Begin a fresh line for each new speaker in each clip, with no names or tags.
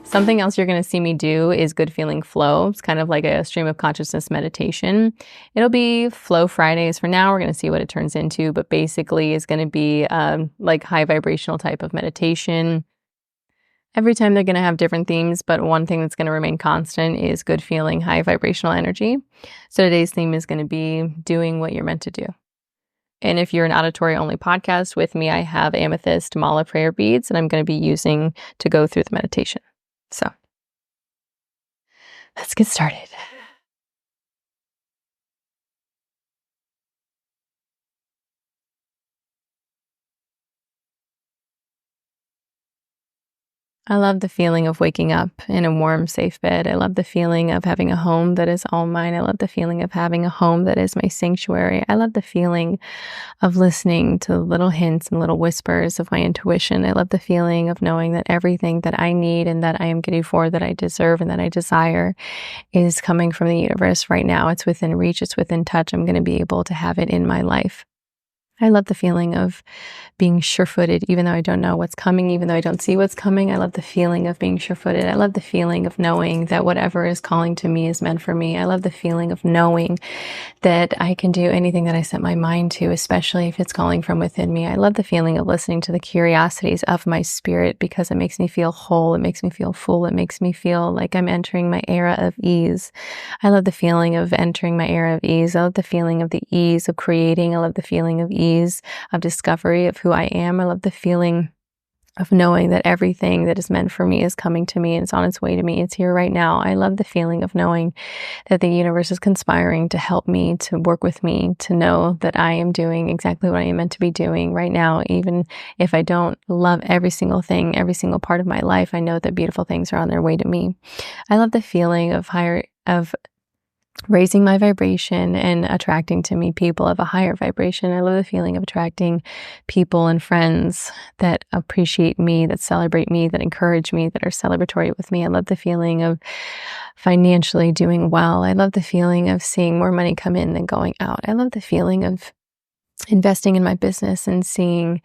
Something else you're going to see me do is good feeling flow. It's kind of like a stream of consciousness meditation. It'll be Flow Fridays for now. We're going to see what it turns into, but basically it's going to be like high vibrational type of meditation. Every time they're going to have different themes, but one thing that's going to remain constant is good feeling, high vibrational energy. So today's theme is going to be doing what you're meant to do. And if you're an auditory only podcast with me, I have amethyst mala prayer beads that I'm going to be using to go through the meditation. So let's get started. I love the feeling of waking up in a warm, safe bed. I love the feeling of having a home that is all mine. I love the feeling of having a home that is my sanctuary. I love the feeling of listening to little hints and little whispers of my intuition. I love the feeling of knowing that everything that I need and that I am getting for, that I deserve and that I desire is coming from the universe right now. It's within reach. It's within touch. I'm going to be able to have it in my life. I love the feeling of being sure-footed, even though I don't know what's coming, even though I don't see what's coming. I love the feeling of being sure-footed. I love the feeling of knowing that whatever is calling to me is meant for me. I love the feeling of knowing that I can do anything that I set my mind to, especially if it's calling from within me. I love the feeling of listening to the curiosities of my spirit because it makes me feel whole. It makes me feel full. It makes me feel like I'm entering my era of ease. I love the feeling of entering my era of ease. I love the feeling of the ease of creating. I love the feeling of ease of discovery of who I am. I love the feeling of knowing that everything that is meant for me is coming to me and it's on its way to me. It's here right now. I love the feeling of knowing that the universe is conspiring to help me, to work with me, to know that I am doing exactly what I am meant to be doing right now. Even if I don't love every single thing, every single part of my life, I know that beautiful things are on their way to me. I love the feeling of raising my vibration and attracting to me people of a higher vibration. I love the feeling of attracting people and friends that appreciate me, that celebrate me, that encourage me, that are celebratory with me. I love the feeling of financially doing well. I love the feeling of seeing more money come in than going out. I love the feeling of investing in my business and seeing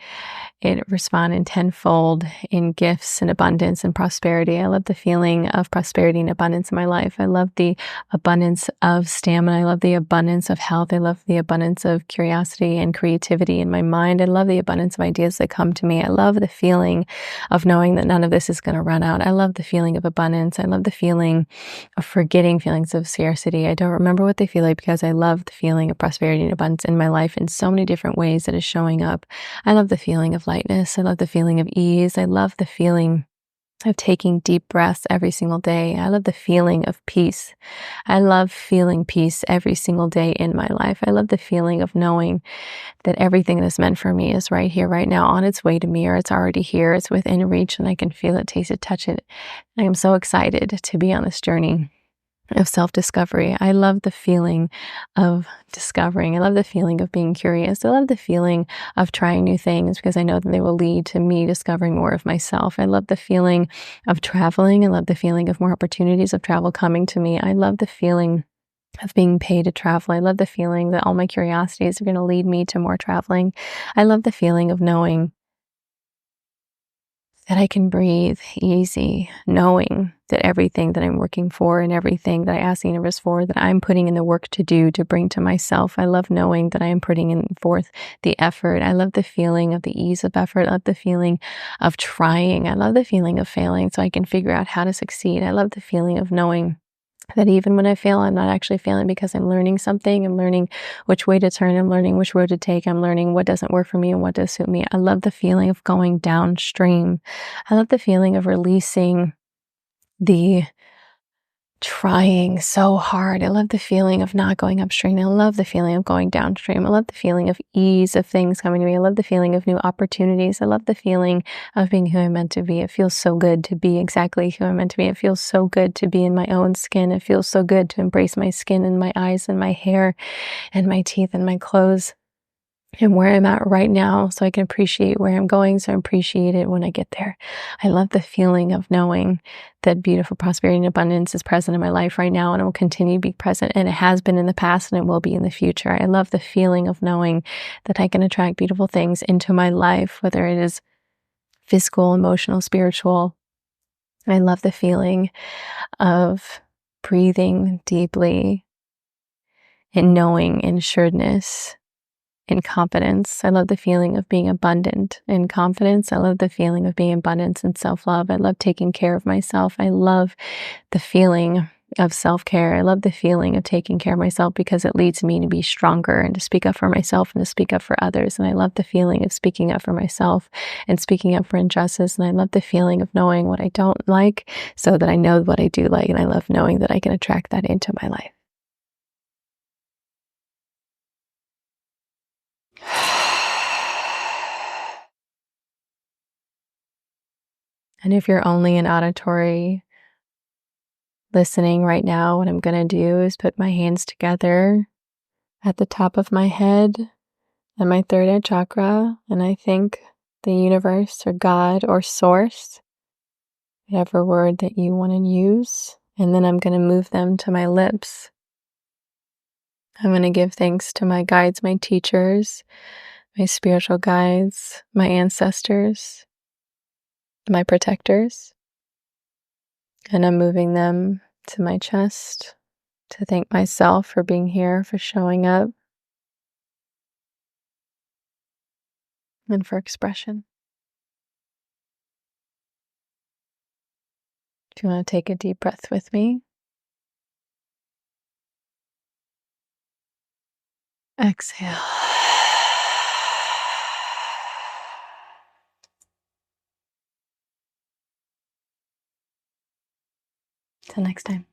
it respond in tenfold in gifts and abundance and prosperity. I love the feeling of prosperity and abundance in my life. I love the abundance of stamina. I love the abundance of health. I love the abundance of curiosity and creativity in my mind. I love the abundance of ideas that come to me. I love the feeling of knowing that none of this is going to run out. I love the feeling of abundance. I love the feeling of forgetting feelings of scarcity. I don't remember what they feel like because I love the feeling of prosperity and abundance in my life in so many different ways that is showing up. I love the feeling of lightness. I love the feeling of ease. I love the feeling of taking deep breaths every single day. I love the feeling of peace. I love feeling peace every single day in my life. I love the feeling of knowing that everything that's meant for me is right here, right now, on its way to me, or it's already here. It's within reach and I can feel it, taste it, touch it. I am so excited to be on this journey of self-discovery. I love the feeling of discovering. I love the feeling of being curious. I love the feeling of trying new things because I know that they will lead to me discovering more of myself. I love the feeling of traveling. I love the feeling of more opportunities of travel coming to me. I love the feeling of being paid to travel. I love the feeling that all my curiosities are going to lead me to more traveling. I love the feeling of knowing that I can breathe easy, knowing that everything that I'm working for and everything that I ask the universe for, that I'm putting in the work to do to bring to myself. I love knowing that I am putting in forth the effort. I love the feeling of the ease of effort. I love the feeling of trying. I love the feeling of failing so I can figure out how to succeed. I love the feeling of knowing that even when I fail, I'm not actually failing because I'm learning something. I'm learning which way to turn. I'm learning which road to take. I'm learning what doesn't work for me and what does suit me. I love the feeling of going downstream. I love the feeling of releasing the trying so hard. I love the feeling of not going upstream. I love the feeling of going downstream. I love the feeling of ease of things coming to me. I love the feeling of new opportunities. I love the feeling of being who I'm meant to be. It feels so good to be exactly who I'm meant to be. It feels so good to be in my own skin. It feels so good to embrace my skin and my eyes and my hair and my teeth and my clothes. and where I'm at right now so I can appreciate where I'm going, so I appreciate it when I get there. I love the feeling of knowing that beautiful prosperity and abundance is present in my life right now and it will continue to be present, and it has been in the past and it will be in the future. I love the feeling of knowing that I can attract beautiful things into my life, whether it is physical, emotional, spiritual. I love the feeling of breathing deeply and knowing in assuredness and confidence. I love the feeling of being abundant in confidence. I love the feeling of being abundant in self-love. I love taking care of myself. I love the feeling of self-care. I love the feeling of taking care of myself because it leads me to be stronger and to speak up for myself and to speak up for others. And I love the feeling of speaking up for myself and speaking up for injustice. And I love the feeling of knowing what I don't like so that I know what I do like. And I love knowing that I can attract that into my life. And if you're only an auditory listening right now, what I'm going to do is put my hands together at the top of my head and my third eye chakra, and I thank the universe or God or source, whatever word that you want to use, and then I'm going to move them to my lips. I'm going to give thanks to my guides, my teachers, my spiritual guides, my ancestors, my protectors, and I'm moving them to my chest to thank myself for being here, for showing up, and for expression. Do you want to take a deep breath with me? Exhale. Till next time.